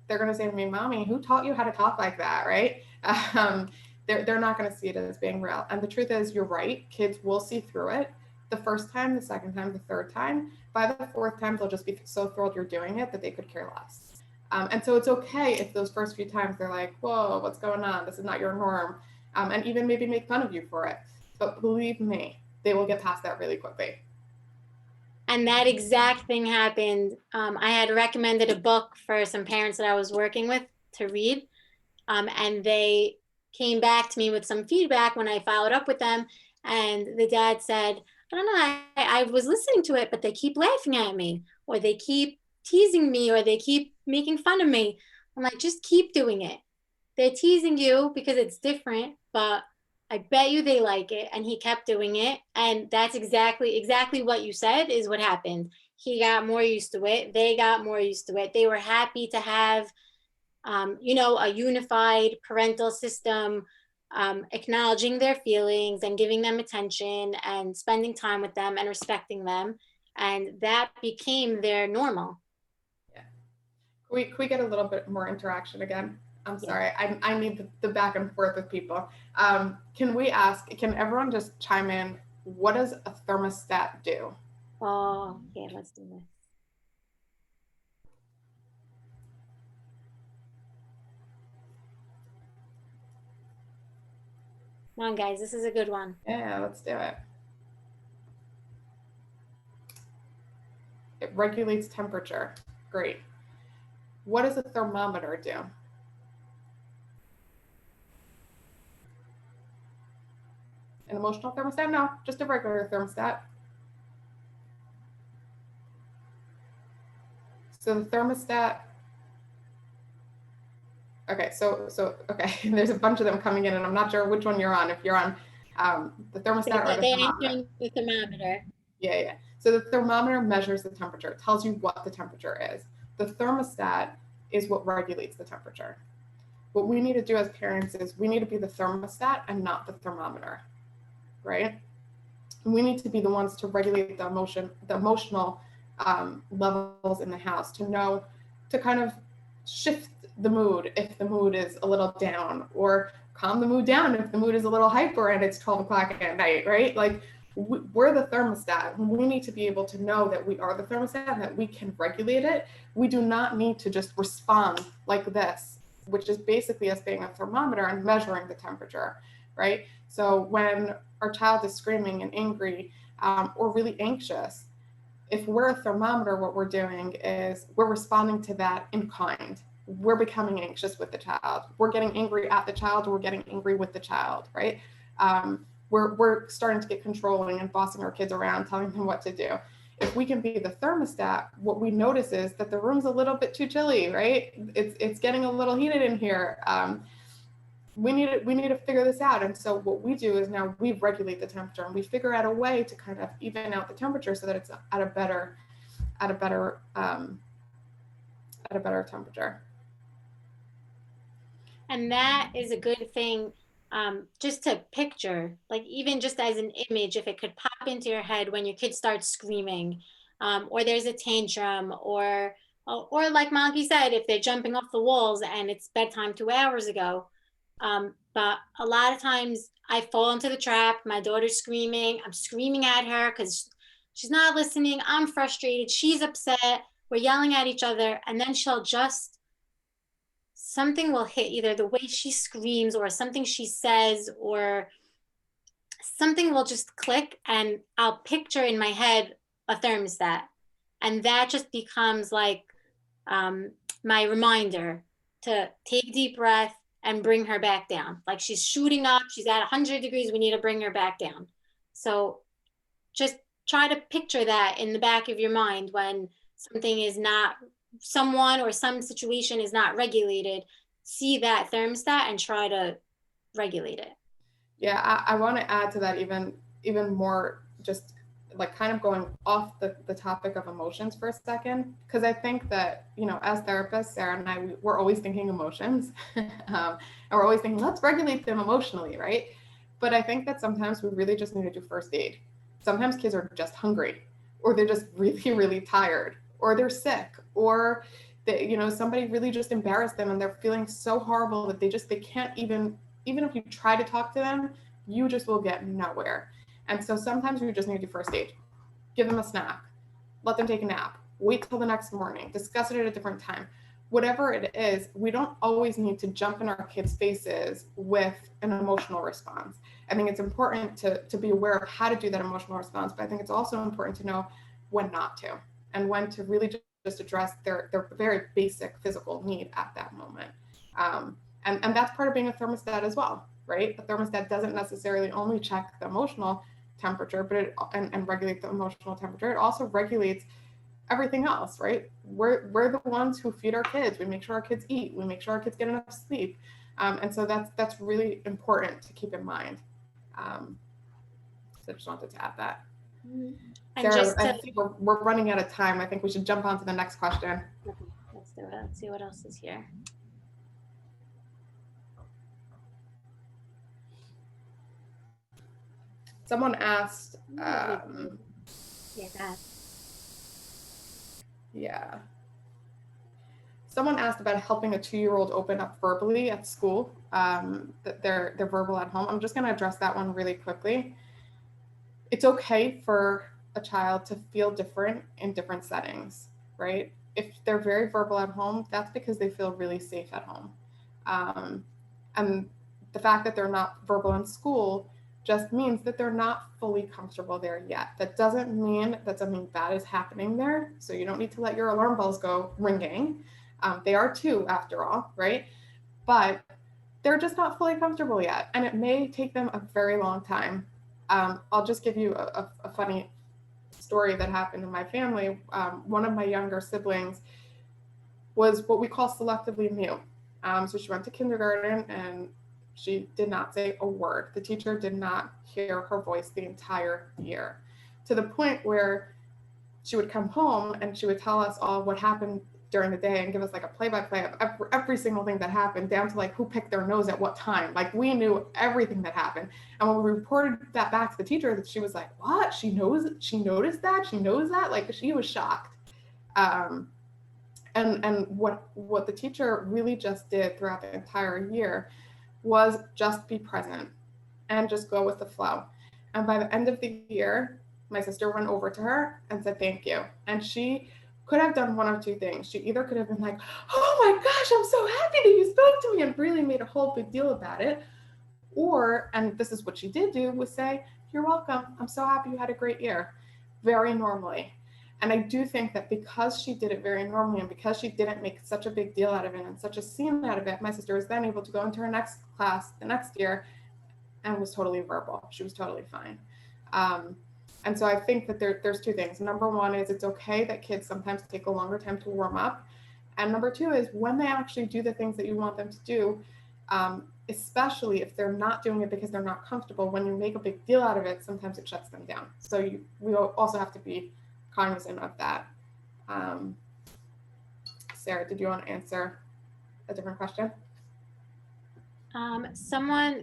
they're gonna say to me, Mommy, who taught you how to talk like that? Right? They're not gonna see it as being real. And the truth is, you're right. Kids will see through it. The first time, the second time, the third time. By the fourth time, they'll just be so thrilled you're doing it that they could care less. And so it's okay if those first few times they're like, whoa, what's going on? This is not your norm. And even maybe make fun of you for it. But believe me, they will get past that really quickly. And that exact thing happened. I had recommended a book for some parents that I was working with to read. And they came back to me with some feedback when I followed up with them. And the dad said, I don't know, I was listening to it, but they keep laughing at me, or they keep teasing me, or they keep making fun of me. I'm like, just keep doing it. They're teasing you because it's different, but I bet you they like it. And he kept doing it. And that's exactly what you said is what happened. He got more used to it. They got more used to it. They were happy to have, a unified parental system, acknowledging their feelings and giving them attention and spending time with them and respecting them. And that became their normal. Yeah. Can we get a little bit more interaction again? I'm sorry. Yeah. I need the back and forth with people. Can everyone just chime in? What does a thermostat do? Oh, yeah, let's do this. Come on, guys, this is a good one. Yeah, let's do it. It regulates temperature. Great. What does a thermometer do? An emotional thermostat? No, just a regular thermostat. So the thermostat, okay, so okay, there's a bunch of them coming in and I'm not sure which one you're on, if you're on the thermostat or the thermometer. The thermometer. Yeah. So the thermometer measures the temperature, tells you what the temperature is. The thermostat is what regulates the temperature. What we need to do as parents is we need to be the thermostat and not the thermometer, right? And we need to be the ones to regulate the emotional levels in the house, to know, to kind of shift the mood if the mood is a little down, or calm the mood down if the mood is a little hyper and it's 12 o'clock at night, right? Like we're the thermostat. We need to be able to know that we are the thermostat and that we can regulate it. We do not need to just respond like this, which is basically us being a thermometer and measuring the temperature, right? So when our child is screaming and angry or really anxious, if we're a thermometer, what we're doing is we're responding to that in kind. We're becoming anxious with the child. We're getting angry at the child, or we're getting angry with the child, right? We're starting to get controlling and bossing our kids around, telling them what to do. If we can be the thermostat, what we notice is that the room's a little bit too chilly, right? It's getting a little heated in here. We need to figure this out. And so what we do is now we regulate the temperature and we figure out a way to kind of even out the temperature so that it's at a better temperature. And that is a good thing, just to picture, like even just as an image, if it could pop into your head when your kid starts screaming, or there's a tantrum, or like Malki said, if they're jumping off the walls and it's bedtime 2 hours ago. But a lot of times I fall into the trap. My daughter's screaming. I'm screaming at her because she's not listening, I'm frustrated, she's upset, we're yelling at each other, and then she'll just, something will hit, either the way she screams or something she says or something will just click, and I'll picture in my head a thermostat. And that just becomes like my reminder to take a deep breath and bring her back down. Like she's shooting up, she's at 100 degrees, we need to bring her back down. So just try to picture that in the back of your mind when something is not, someone or some situation is not regulated. See that thermostat and try to regulate it. Yeah, I want to add to that even more, just like kind of going off the topic of emotions for a second, because I think that, you know, as therapists, Sarah and I, we're always thinking emotions and we're always thinking, let's regulate them emotionally, right? But I think that sometimes we really just need to do first aid. Sometimes kids are just hungry, or they're just really, really tired, or they're sick, or they, you know, somebody really just embarrassed them and they're feeling so horrible that they can't even if you try to talk to them, you just will get nowhere. And so sometimes we just need to do first aid. Give them a snack, let them take a nap, wait till the next morning, discuss it at a different time. Whatever it is, we don't always need to jump in our kids' faces with an emotional response. I think it's important to be aware of how to do that emotional response, but I think it's also important to know when not to, and when to really just address their very basic physical need at that moment. And that's part of being a thermostat as well, right? A thermostat doesn't necessarily only check the emotional temperature, but and regulate the emotional temperature. It also regulates everything else, right? We're the ones who feed our kids. We make sure our kids eat. We make sure our kids get enough sleep. And so that's really important to keep in mind. So I just wanted to add that. And Sarah, I think we're running out of time. I think we should jump on to the next question. Okay, let's do it. Let's see what else is here. Someone asked, yeah. Someone asked about helping a 2-year-old open up verbally at school, that they're verbal at home. I'm just going to address that one really quickly. It's okay for a child to feel different in different settings, right? If they're very verbal at home, that's because they feel really safe at home. And the fact that they're not verbal in school just means that they're not fully comfortable there yet. That doesn't mean that something bad is happening there. So you don't need to let your alarm bells go ringing. They are too, after all, right? But they're just not fully comfortable yet. And it may take them a very long time. I'll just give you a funny story that happened in my family. One of my younger siblings was what we call selectively mute. So she went to kindergarten and she did not say a word. The teacher did not hear her voice the entire year, to the point where she would come home and she would tell us all what happened during the day and give us like a play-by-play of every single thing that happened, down to like who picked their nose at what time. Like we knew everything that happened. And when we reported that back to the teacher, she was like, what? She noticed that? She knows that? Like she was shocked. And what the teacher really just did throughout the entire year was just be present and just go with the flow. And by the end of the year, my sister went over to her and said, thank you. And she could have done one of two things. She either could have been like, oh my gosh, I'm so happy that you spoke to me, and really made a whole big deal about it. Or, and this is what she did do, was say, you're welcome. I'm so happy you had a great year. Very normally. And I do think that because she did it very normally and because she didn't make such a big deal out of it and such a scene out of it, my sister was then able to go into her next class the next year and was totally verbal. She was totally fine. And so I think that there's two things. Number one is it's okay that kids sometimes take a longer time to warm up. And number two is when they actually do the things that you want them to do, especially if they're not doing it because they're not comfortable, when you make a big deal out of it, sometimes it shuts them down. So we also have to be cognizant of that. Sarah, did you want to answer a different question?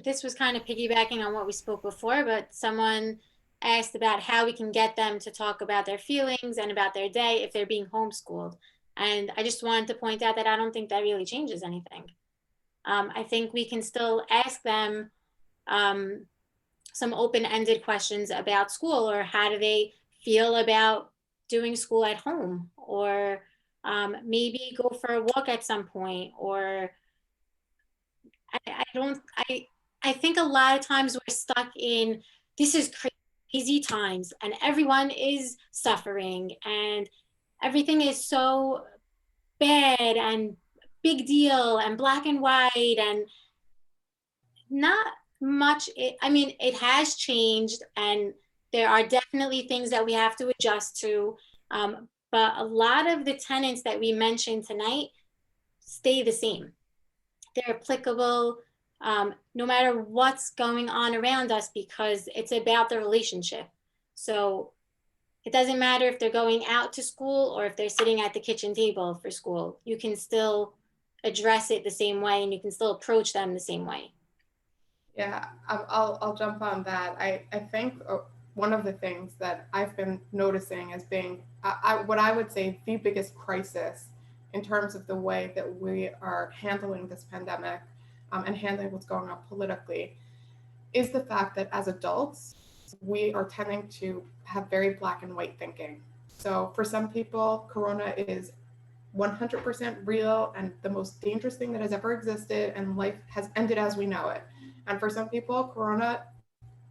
This was kind of piggybacking on what we spoke before, but someone asked about how we can get them to talk about their feelings and about their day if they're being homeschooled. And I just wanted to point out that I don't think that really changes anything. I think we can still ask them some open-ended questions about school, or how do they feel about doing school at home, or maybe go for a walk at some point, or I think a lot of times we're stuck in, this is crazy times and everyone is suffering and everything is so bad and big deal and black and white, and not much. I mean, it has changed and there are definitely things that we have to adjust to. But a lot of the tenets that we mentioned tonight stay the same. They're applicable no matter what's going on around us, because it's about the relationship. So it doesn't matter if they're going out to school or if they're sitting at the kitchen table for school. You can still address it the same way and you can still approach them the same way. Yeah, I'll jump on that. I think one of the things that I've been noticing as being what I would say the biggest crisis in terms of the way that we are handling this pandemic and handling what's going on politically is the fact that as adults, we are tending to have very black and white thinking. So for some people, Corona is 100% real and the most dangerous thing that has ever existed, and life has ended as we know it. And for some people, Corona,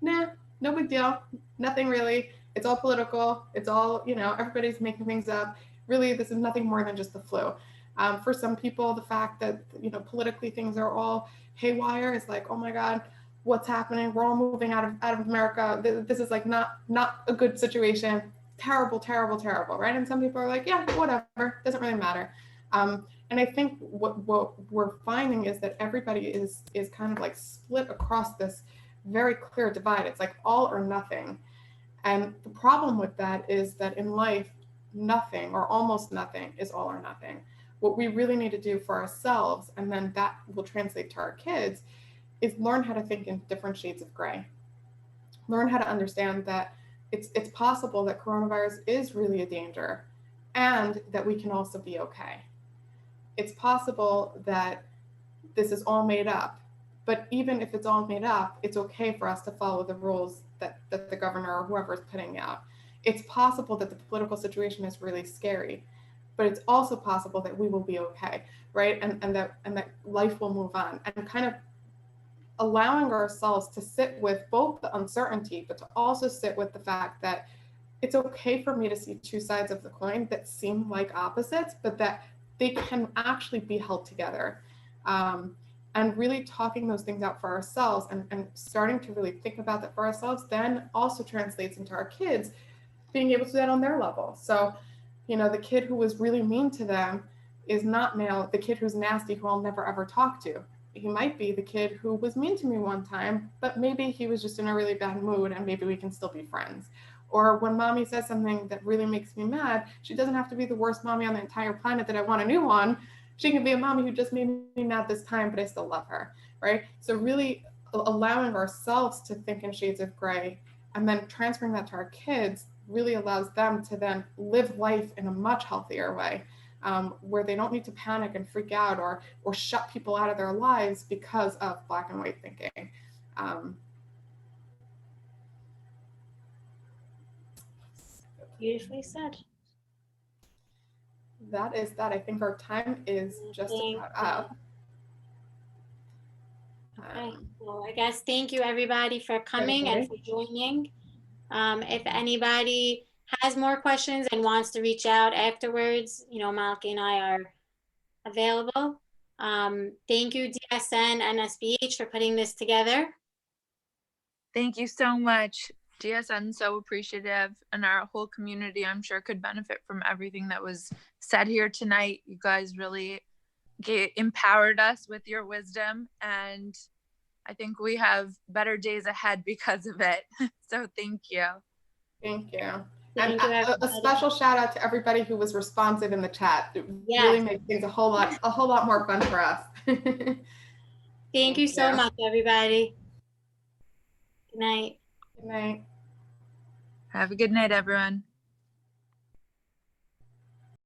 nah, no big deal, nothing really. It's all political. It's all, everybody's making things up. Really, this is nothing more than just the flu. For some people, the fact that, politically things are all haywire is like, oh my God, what's happening? We're all moving out of America. This is like not a good situation. Terrible, terrible, terrible, right? And some people are like, yeah, whatever, doesn't really matter. And I think what we're finding is that everybody is kind of like split across this very clear divide. It's like all or nothing. And the problem with that is that in life, nothing or almost nothing is all or nothing. What we really need to do for ourselves, and then that will translate to our kids, is learn how to think in different shades of gray. Learn how to understand that it's possible that coronavirus is really a danger and that we can also be okay. It's possible that this is all made up, but even if it's all made up, it's okay for us to follow the rules that the governor or whoever is putting out. It's possible that the political situation is really scary, but it's also possible that we will be okay, right? And that life will move on, and kind of allowing ourselves to sit with both the uncertainty, but to also sit with the fact that it's okay for me to see two sides of the coin that seem like opposites, but that they can actually be held together. And really talking those things out for ourselves and starting to really think about that for ourselves then also translates into our kids being able to do that on their level. So, the kid who was really mean to them is not now the kid who's nasty who I'll never ever talk to. He might be the kid who was mean to me one time, but maybe he was just in a really bad mood and maybe we can still be friends. Or when mommy says something that really makes me mad, she doesn't have to be the worst mommy on the entire planet that I want a new one. She can be a mommy who just made me mad this time, but I still love her, right? So really allowing ourselves to think in shades of gray and then transferring that to our kids really allows them to then live life in a much healthier way. Where they don't need to panic and freak out or shut people out of their lives because of black and white thinking. Beautifully said. That is that. I think our time is just about up. Okay. Well, I guess thank you everybody for coming and for joining. If anybody has more questions and wants to reach out afterwards, Malki and I are available. Thank you, DSN and SBH, for putting this together. Thank you so much. DSN so appreciative, and our whole community, I'm sure, could benefit from everything that was said here tonight. You guys really empowered us with your wisdom, and I think we have better days ahead because of it. So thank you. Thank you. And a special shout out to everybody who was responsive in the chat. It really makes things a whole lot more fun for us. Thank you so much, everybody. Good night. Good night. Have a good night, everyone.